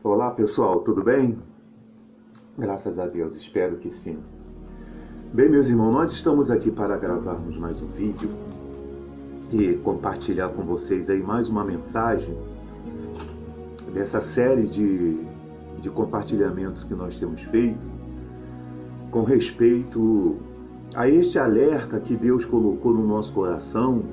Olá pessoal, tudo bem? Graças a Deus, espero que sim. Bem, meus irmãos, nós estamos aqui para gravarmos mais um vídeo e compartilhar com vocês aí mais uma mensagem dessa série de compartilhamentos que nós temos feito com respeito a este alerta que Deus colocou no nosso coração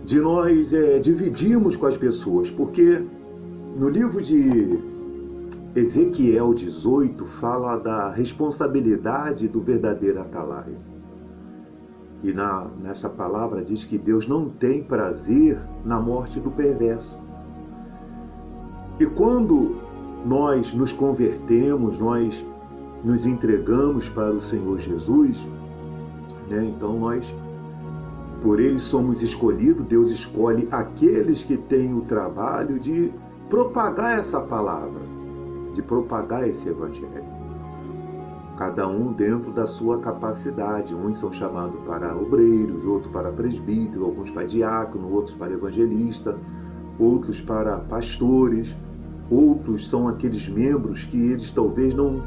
de nós dividirmos com as pessoas, porque no livro de Ezequiel 18 fala da responsabilidade do verdadeiro atalaia. E nessa palavra diz que Deus não tem prazer na morte do perverso. E quando nós nos convertemos, nós nos entregamos para o Senhor Jesus, então nós, por Ele somos escolhidos, Deus escolhe aqueles que têm o trabalho de propagar essa palavra, de propagar esse evangelho. Cada um dentro da sua capacidade. Uns são chamados para obreiros, outros para presbítero, alguns para diácono, outros para evangelista, outros para pastores, outros são aqueles membros que eles talvez não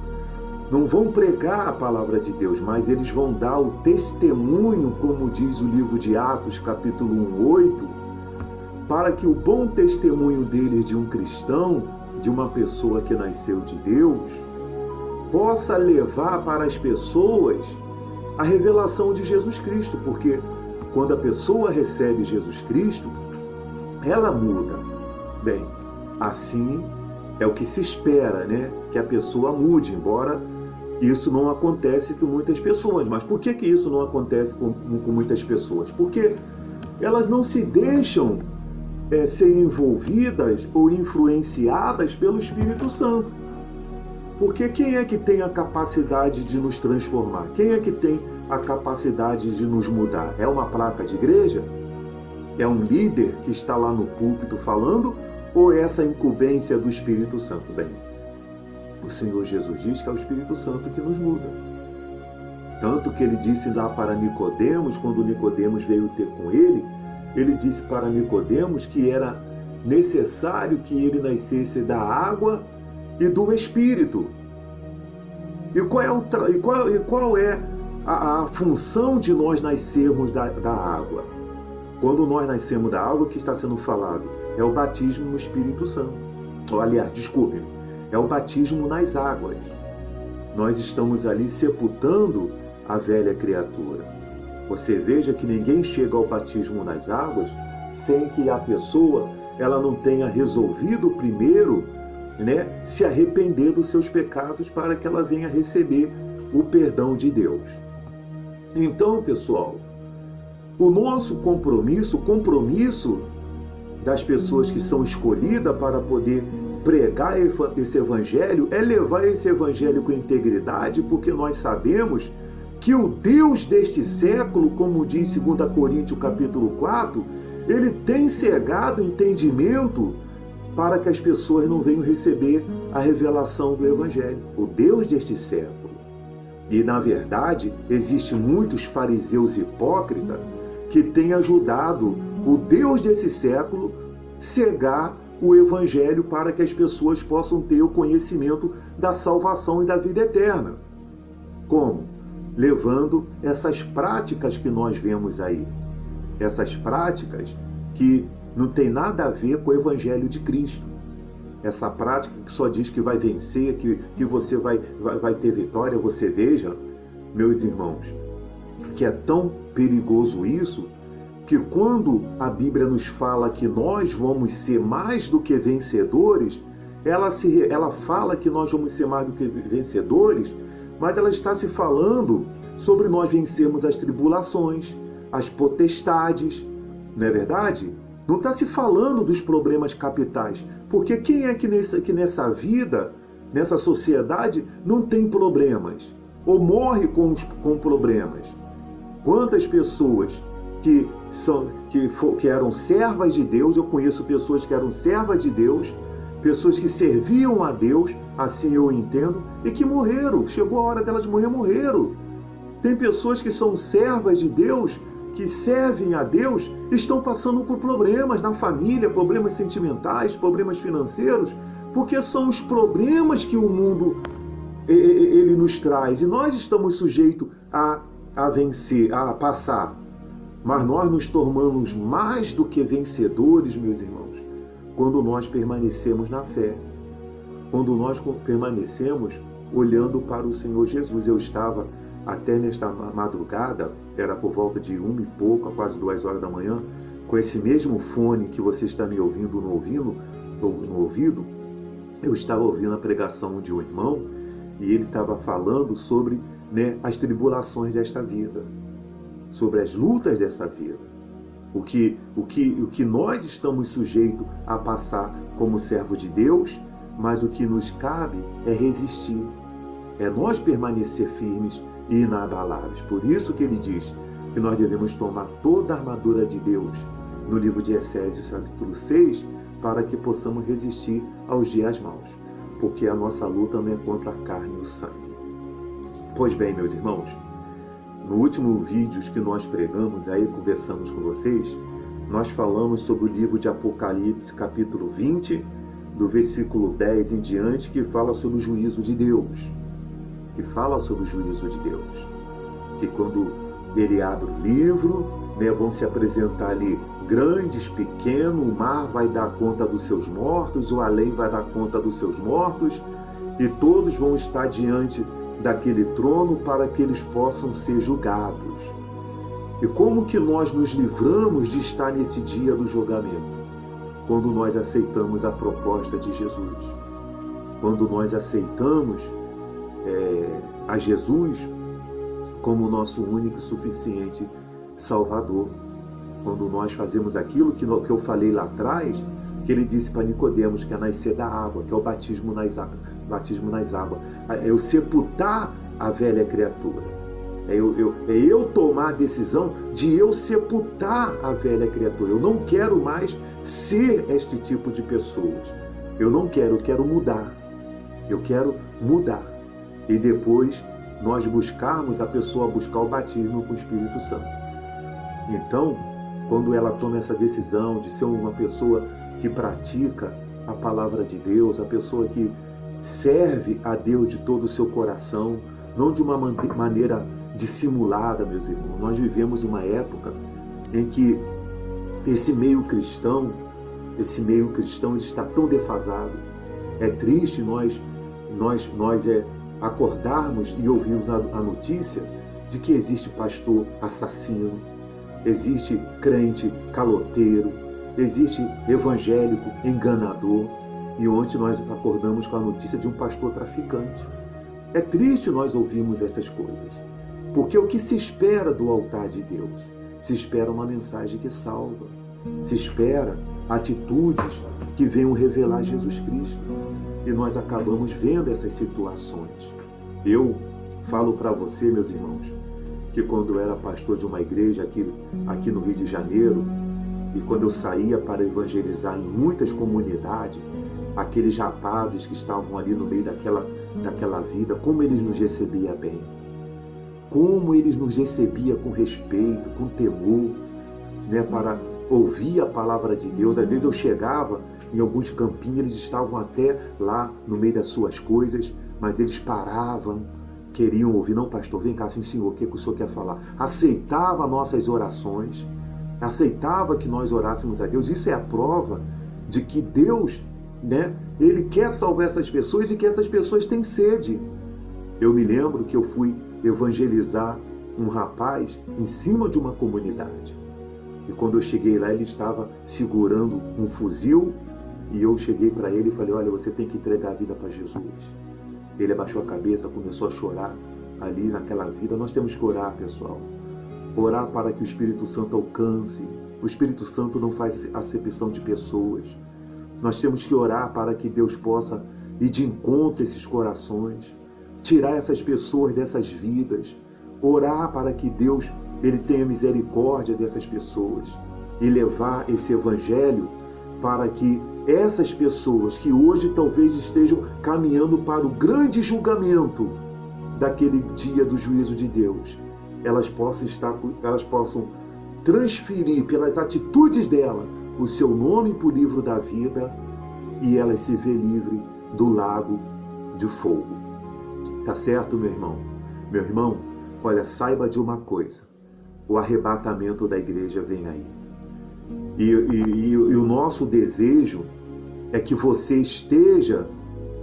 vão pregar a palavra de Deus, mas eles vão dar o testemunho, como diz o livro de Atos, capítulo 1:8, para que o bom testemunho deles de um cristão, de uma pessoa que nasceu de Deus, possa levar para as pessoas a revelação de Jesus Cristo, porque quando a pessoa recebe Jesus Cristo, ela muda. Bem, assim é o que se espera, que a pessoa mude, embora isso não acontece com muitas pessoas. Mas por que isso não acontece com muitas pessoas? Porque elas não se deixam ser envolvidas ou influenciadas pelo Espírito Santo. Porque quem é que tem a capacidade de nos transformar? Quem é que tem a capacidade de nos mudar? É uma placa de igreja? É um líder que está lá no púlpito falando? Ou é essa incumbência do Espírito Santo? Bem, o Senhor Jesus diz que é o Espírito Santo que nos muda. Tanto que ele disse lá para Nicodemos, quando Nicodemos veio ter com ele disse para Nicodemos que era necessário que ele nascesse da água e do Espírito. E qual é a função de nós nascermos da água? Quando nós nascemos da água, o que está sendo falado? É o batismo no Espírito Santo. É o batismo nas águas. Nós estamos ali sepultando a velha criatura. Você veja que ninguém chega ao batismo nas águas sem que a pessoa ela não tenha resolvido primeiro, se arrepender dos seus pecados para que ela venha receber o perdão de Deus. Então, pessoal, o nosso compromisso, o compromisso das pessoas que são escolhidas para poder pregar esse evangelho é levar esse evangelho com integridade, porque nós sabemos que o Deus deste século, como diz 2 Coríntios capítulo 4, ele tem cegado o entendimento para que as pessoas não venham receber a revelação do evangelho. O Deus deste século. E, na verdade, existem muitos fariseus hipócritas que têm ajudado o Deus desse século cegar o evangelho para que as pessoas possam ter o conhecimento da salvação e da vida eterna. Como? Levando essas práticas que nós vemos aí. Essas práticas que não tem nada a ver com o evangelho de Cristo. Essa prática que só diz que vai vencer, que você vai ter vitória. Você veja, meus irmãos, que é tão perigoso isso, que quando a Bíblia nos fala que nós vamos ser mais do que vencedores, ela fala que nós vamos ser mais do que vencedores, mas ela está se falando sobre nós vencermos as tribulações, as potestades, não é verdade? Não está se falando dos problemas capitais, porque quem é que nessa vida, nessa sociedade, não tem problemas? Ou morre com problemas? Quantas pessoas que eram servas de Deus, eu conheço pessoas que eram servas de Deus, pessoas que serviam a Deus, assim eu entendo, e que morreram. Chegou a hora delas morreram. Tem pessoas que são servas de Deus, que servem a Deus estão passando por problemas na família, problemas sentimentais, problemas financeiros, porque são os problemas que o mundo ele nos traz e nós estamos sujeitos a vencer, a passar. Mas nós nos tornamos mais do que vencedores, meus irmãos, quando nós permanecemos na fé, quando nós permanecemos olhando para o Senhor Jesus. Eu estava até nesta madrugada, era por volta de 1 e pouco, quase 2 horas da manhã, com esse mesmo fone que você está me ouvindo no ouvido, eu estava ouvindo a pregação de um irmão e ele estava falando sobre, as tribulações desta vida, sobre as lutas dessa vida, o que nós estamos sujeitos a passar como servo de Deus, mas o que nos cabe é resistir, é nós permanecer firmes e inabaláveis. Por isso que ele diz que nós devemos tomar toda a armadura de Deus no livro de Efésios, capítulo 6, para que possamos resistir aos dias maus, porque a nossa luta não é contra a carne e o sangue. Pois bem, meus irmãos, no último vídeo que nós pregamos, aí conversamos com vocês, nós falamos sobre o livro de Apocalipse, capítulo 20, do versículo 10 em diante, que fala sobre o juízo de Deus. Que quando ele abre o livro, vão se apresentar ali grandes, pequenos, o mar vai dar conta dos seus mortos, o além vai dar conta dos seus mortos, e todos vão estar diante daquele trono para que eles possam ser julgados. E como que nós nos livramos de estar nesse dia do julgamento? Quando nós aceitamos a proposta de Jesus, quando nós aceitamos a Jesus como nosso único e suficiente Salvador, quando nós fazemos aquilo que eu falei lá atrás, que ele disse para Nicodemos, que é nascer da água, que é o batismo nas águas, é eu sepultar a velha criatura, é eu tomar a decisão de eu sepultar a velha criatura. Eu não quero mais ser este tipo de pessoas, eu quero mudar, e depois nós buscarmos a pessoa buscar o batismo com o Espírito Santo. Então, quando ela toma essa decisão de ser uma pessoa que pratica a palavra de Deus, a pessoa que serve a Deus de todo o seu coração, não de uma maneira dissimulada, meus irmãos. Nós vivemos uma época em que esse meio cristão ele está tão defasado. É triste nós acordarmos e ouvirmos a notícia de que existe pastor assassino, existe crente caloteiro, existe evangélico enganador, e ontem nós acordamos com a notícia de um pastor traficante. É triste nós ouvirmos essas coisas, porque o que se espera do altar de Deus? Se espera uma mensagem que salva, se espera atitudes que venham revelar Jesus Cristo, e nós acabamos vendo essas situações. Eu falo para você, meus irmãos, que quando eu era pastor de uma igreja aqui no Rio de Janeiro, e quando eu saía para evangelizar em muitas comunidades, aqueles rapazes que estavam ali no meio daquela vida, como eles nos recebiam bem, como eles nos recebiam com respeito, com temor, para ouvir a palavra de Deus. Às vezes eu chegava em alguns campinhos, eles estavam até lá no meio das suas coisas, mas eles paravam, queriam ouvir. Não, pastor, vem cá, sim, senhor, o que o senhor quer falar? Aceitava nossas orações, aceitava que nós orássemos a Deus. Isso é a prova de que Deus, Ele quer salvar essas pessoas e que essas pessoas têm sede. Eu me lembro que eu fui evangelizar um rapaz em cima de uma comunidade. E quando eu cheguei lá, ele estava segurando um fuzil, e eu cheguei para ele e falei: olha, você tem que entregar a vida para Jesus. Ele abaixou a cabeça, começou a chorar ali naquela vida. Nós temos que orar, pessoal. Orar para que o Espírito Santo alcance. O Espírito Santo não faz acepção de pessoas. Nós temos que orar para que Deus possa ir de encontro a esses corações, tirar essas pessoas dessas vidas, orar para que Deus Ele tenha misericórdia dessas pessoas e levar esse evangelho para que essas pessoas que hoje talvez estejam caminhando para o grande julgamento daquele dia do juízo de Deus, elas possam transferir pelas atitudes dela o seu nome para o livro da vida e ela se vê livre do lago de fogo. Tá certo, meu irmão? Meu irmão, olha, saiba de uma coisa. O arrebatamento da igreja vem aí. E o nosso desejo é que você esteja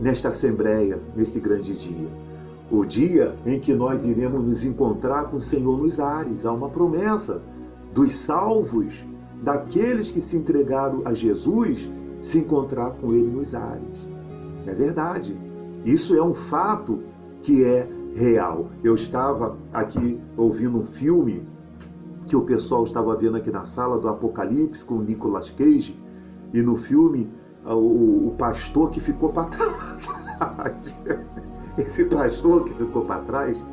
nesta assembleia, nesse grande dia. O dia em que nós iremos nos encontrar com o Senhor nos ares. Há uma promessa dos salvos, daqueles que se entregaram a Jesus, se encontrar com Ele nos ares. É verdade. Isso é um fato que é real. Eu estava aqui ouvindo um filme que o pessoal estava vendo aqui na sala do Apocalipse com o Nicolas Cage, e no filme o pastor que ficou para trás, esse pastor que ficou para trás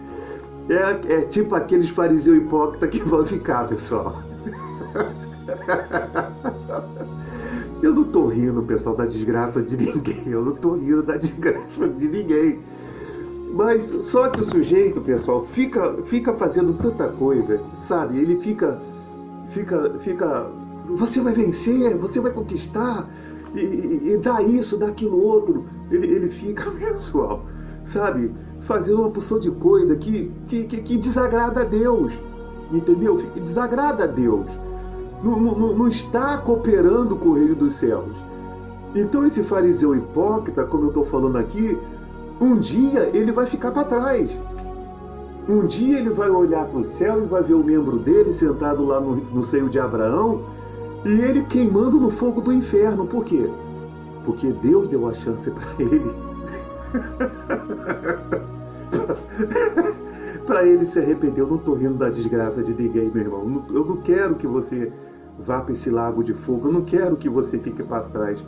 é tipo aqueles fariseus hipócritas que vão ficar, pessoal. Eu não estou rindo, pessoal, da desgraça de ninguém. Eu não estou rindo da desgraça de ninguém. Mas só que o sujeito, pessoal, fica fazendo tanta coisa, sabe? Ele fica... Você vai vencer, você vai conquistar, e dá isso, dá aquilo outro. Ele fica, pessoal, sabe? Fazendo uma porção de coisa que desagrada a Deus. Entendeu? Desagrada a Deus. Não está cooperando com o reino dos céus. Então esse fariseu hipócrita, como eu estou falando aqui, um dia ele vai ficar para trás. Um dia ele vai olhar para o céu e vai ver o membro dele sentado lá no seio de Abraão e ele queimando no fogo do inferno. Por quê? Porque Deus deu a chance para ele. Para ele se arrepender. Eu não estou rindo da desgraça de ninguém, meu irmão. Eu não quero que você vá para esse lago de fogo. Eu não quero que você fique para trás.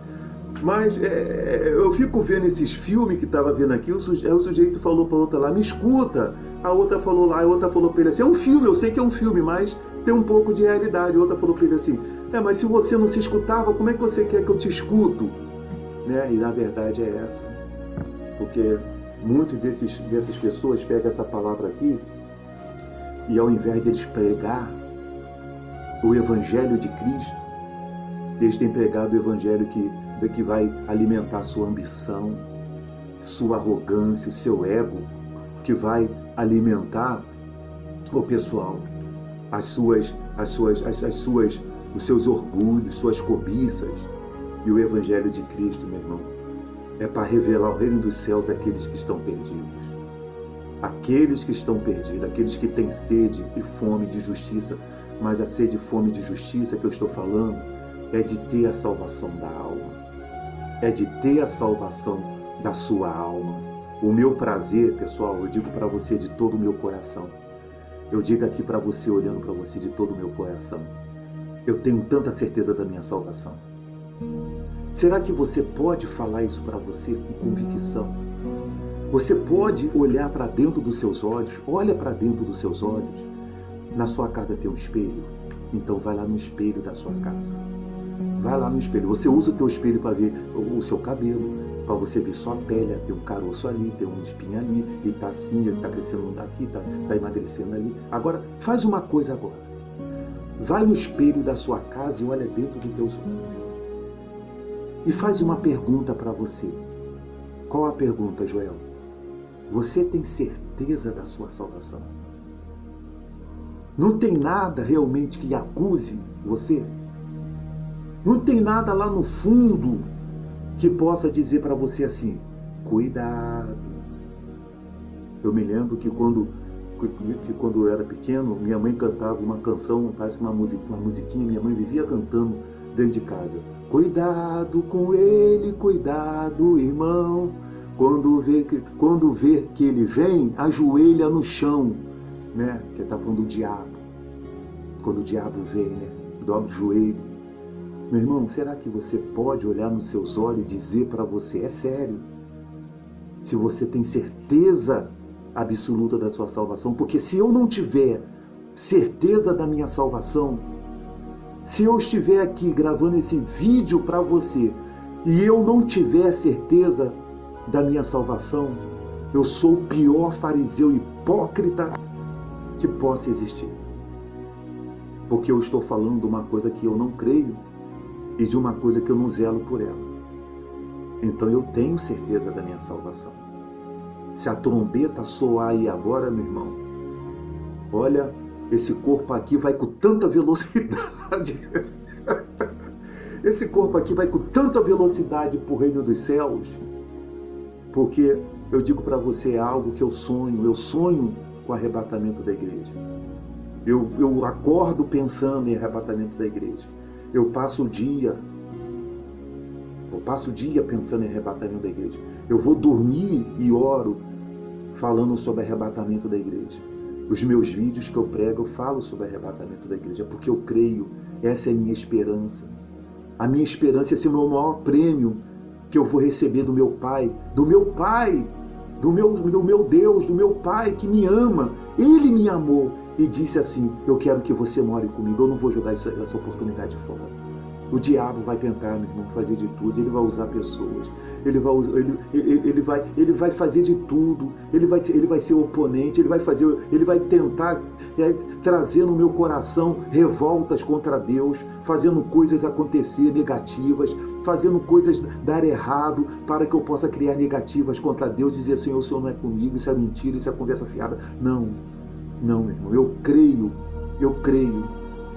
Mas eu fico vendo esses filmes que estava vendo aqui, o sujeito falou para a outra lá, me escuta. A outra falou lá, a outra falou para ele assim, é um filme, eu sei que é um filme, mas tem um pouco de realidade. A outra falou para ele assim, mas se você não se escutava, como é que você quer que eu te escuto? Né? E na verdade é essa. Porque muitas dessas pessoas pegam essa palavra aqui e ao invés de eles pregar o Evangelho de Cristo, eles têm pregado o Evangelho que vai alimentar sua ambição, sua arrogância, o seu ego, que vai alimentar o pessoal, os seus orgulhos, suas cobiças. E o Evangelho de Cristo, meu irmão, é para revelar o reino dos céus àqueles que estão perdidos. Aqueles que estão perdidos, aqueles que têm sede e fome de justiça. Mas a sede e fome de justiça que eu estou falando é de ter a salvação da alma. É de ter a salvação da sua alma. O meu prazer, pessoal, eu digo para você de todo o meu coração. Eu digo aqui para você, olhando para você de todo o meu coração. Eu tenho tanta certeza da minha salvação. Será que você pode falar isso para você com convicção? Você pode olhar para dentro dos seus olhos? Olha para dentro dos seus olhos. Na sua casa tem um espelho? Então vai lá no espelho da sua casa. Vai lá no espelho. Você usa o teu espelho para ver o seu cabelo, para você ver sua pele, tem um caroço ali, tem uma espinha ali, e está assim, ele está crescendo aqui, está emagrecendo ali. Agora, faz uma coisa agora. Vai no espelho da sua casa e olha dentro dos teus olhos. E faz uma pergunta para você. Qual a pergunta, Joel? Você tem certeza da sua salvação? Não tem nada realmente que acuse você? Não tem nada lá no fundo que possa dizer para você assim, cuidado. Eu me lembro que quando eu era pequeno, minha mãe cantava uma canção, parece uma musiquinha, minha mãe vivia cantando dentro de casa. Cuidado com ele, cuidado, irmão. Quando vê que ele vem, ajoelha no chão, né? Que está falando do diabo. Quando o diabo vem, né? Dobra o joelho. Meu irmão, será que você pode olhar nos seus olhos e dizer para você, é sério, se você tem certeza absoluta da sua salvação? Porque se eu não tiver certeza da minha salvação, se eu estiver aqui gravando esse vídeo para você e eu não tiver certeza da minha salvação, eu sou o pior fariseu hipócrita que possa existir. porque eu estou falando de uma coisa que eu não creio e de uma coisa que eu não zelo por ela. Então eu tenho certeza da minha salvação. Se a trombeta soar aí agora, meu irmão, olha, esse corpo aqui vai com tanta velocidade. Esse corpo aqui vai com tanta velocidade para o reino dos céus, porque eu digo para você, é algo que eu sonho com o arrebatamento da igreja. Eu acordo pensando em arrebatamento da igreja. Eu passo o dia pensando em arrebatamento da igreja. Eu vou dormir e oro falando sobre arrebatamento da igreja. Os meus vídeos que eu prego, eu falo sobre arrebatamento da igreja, porque eu creio, essa é a minha esperança. A minha esperança é ser o meu maior prêmio que eu vou receber do meu Pai, do meu Deus, do meu Pai que me ama. Ele me amou e disse assim, eu quero que você more comigo, eu não vou jogar essa oportunidade fora. O diabo vai tentar, meu irmão, fazer de tudo, ele vai usar pessoas, ele vai fazer de tudo, ele vai ser oponente, ele vai tentar trazer no meu coração revoltas contra Deus, fazendo coisas acontecer negativas, fazendo coisas dar errado para que eu possa criar negativas contra Deus, dizer, Senhor, o Senhor não é comigo, isso é mentira, isso é conversa fiada. Não, meu irmão, eu creio,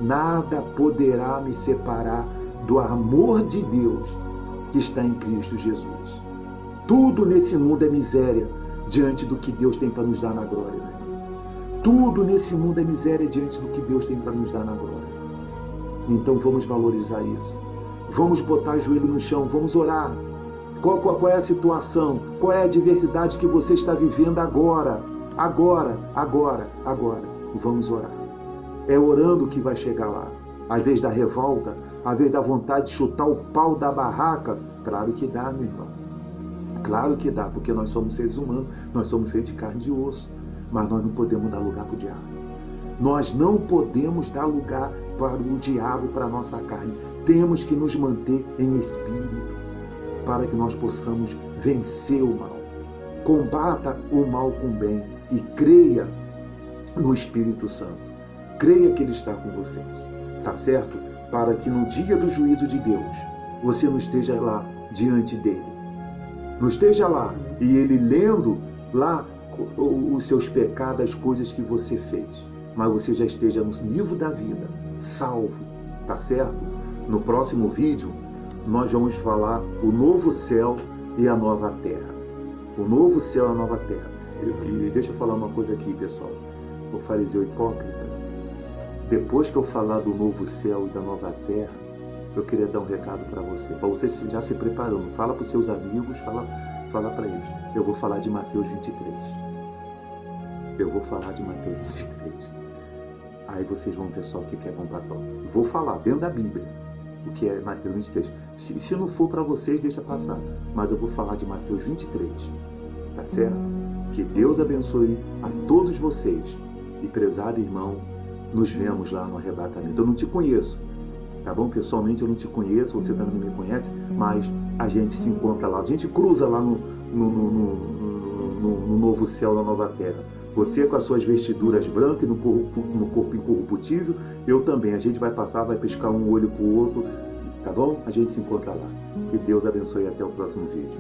nada poderá me separar do amor de Deus que está em Cristo Jesus. Tudo nesse mundo é miséria diante do que Deus tem para nos dar na glória, meu irmão. Tudo nesse mundo é miséria diante do que Deus tem para nos dar na glória. Então vamos valorizar isso. Vamos botar o joelho no chão, vamos orar. Qual é a situação? Qual é a adversidade que você está vivendo agora? Agora. Vamos orar. É orando que vai chegar lá. Às vezes da revolta, às vezes da vontade de chutar o pau da barraca. Claro que dá, meu irmão. Claro que dá, porque nós somos seres humanos, nós somos feitos de carne e de osso. Mas nós não podemos dar lugar para o diabo. Nós não podemos dar lugar para o diabo, para a nossa carne. Temos que nos manter em espírito, para que nós possamos vencer o mal. Combata o mal com o bem e creia no Espírito Santo. Creia que Ele está com vocês. Tá certo? Para que no dia do juízo de Deus, você não esteja lá diante dele. Não esteja lá e ele lendo lá os seus pecados, as coisas que você fez. Mas você já esteja no livro da vida, salvo. Tá certo? No próximo vídeo, nós vamos falar o novo céu e a nova terra. O novo céu e a nova terra. Deixa eu falar uma coisa aqui, pessoal. O fariseu hipócrita. Depois que eu falar do novo céu e da nova terra, eu queria dar um recado para você já se preparando. Fala para os seus amigos, fala para eles. Eu vou falar de Mateus 23. Eu vou falar de Mateus 23. Aí vocês vão ver só o que é bom para tosse. Vou falar dentro da Bíblia o que é Mateus 23. Se não for para vocês, deixa passar. Mas eu vou falar de Mateus 23. Tá certo? Que Deus abençoe a todos vocês. E prezado irmão, nos vemos lá no arrebatamento. Eu não te conheço, tá bom? Pessoalmente eu não te conheço, você também não me conhece, mas a gente se encontra lá, a gente cruza lá no novo céu, na nova terra. Você com as suas vestiduras brancas e no corpo incorruptível, eu também. A gente vai passar, vai piscar um olho pro outro, tá bom? A gente se encontra lá. Que Deus abençoe, até o próximo vídeo.